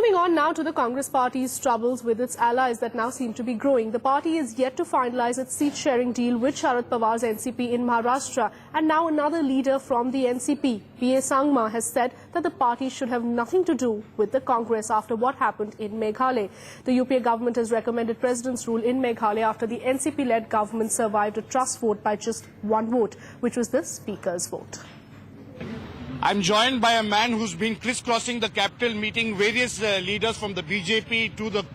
Moving on now to the Congress party's troubles with its allies that now seem to be growing. The party is yet to finalize its seat-sharing deal with Sharad Pawar's NCP in Maharashtra. And now another leader from the NCP, B.A. Sangma, has said that the party should have nothing to do with the Congress after what happened in Meghalaya. The UPA government has recommended President's rule in Meghalaya after the NCP-led government survived a trust vote by just one vote, which was the Speaker's vote. I'm joined by a man who's been crisscrossing the capital, meeting various leaders from the BJP to the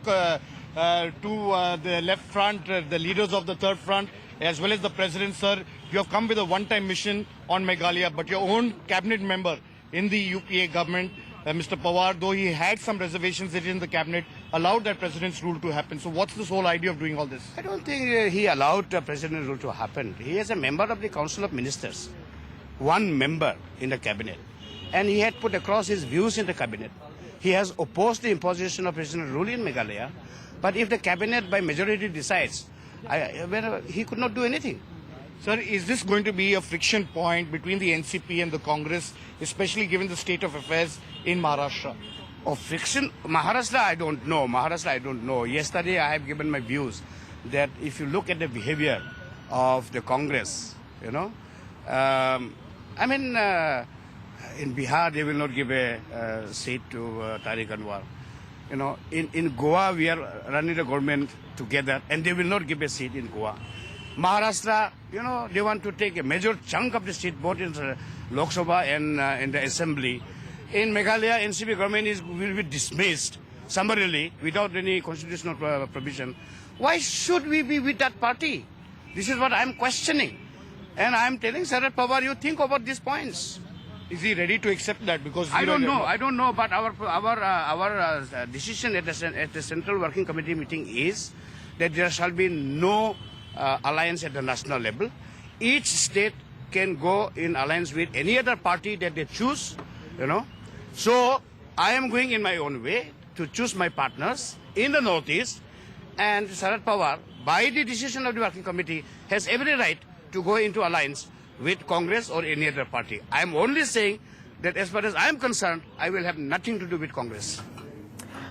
left front, the leaders of the third front, as well as the president, sir. You have come with a one-time mission on Meghalaya, but your own cabinet member in the UPA government, Mr. Pawar, though he had some reservations in the cabinet, allowed that president's rule to happen. So what's this whole idea of doing all this? I don't think he allowed the president's rule to happen. He is a member of the Council of Ministers, one member in the cabinet, and he had put across his views in the cabinet. He has opposed the imposition of presidential rule in Meghalaya, but if the cabinet by majority decides, he could not do anything. Sir, is this going to be a friction point between the NCP and the Congress, especially given the state of affairs in Maharashtra? Of friction? Maharashtra, I don't know. Yesterday, I have given my views that if you look at the behavior of the Congress, in Bihar, they will not give a seat to Tariq Anwar. In Goa, we are running the government together, and they will not give a seat in Goa. Maharashtra, they want to take a major chunk of the seat, both in Lok Sabha and in the Assembly. In Meghalaya, NCP government will be dismissed summarily without any constitutional provision. Why should we be with that party? This is what I'm questioning. And I'm telling Sharad Pawar, you think about these points. Is he ready to accept that? Because I don't know. But our decision at the Central Working Committee meeting is that there shall be no alliance at the national level. Each state can go in alliance with any other party that they choose. So I am going in my own way to choose my partners in the Northeast, and Sharad Pawar, by the decision of the Working Committee, has every right to go into alliance with Congress or any other party. I am only saying that as far as I am concerned, I will have nothing to do with Congress.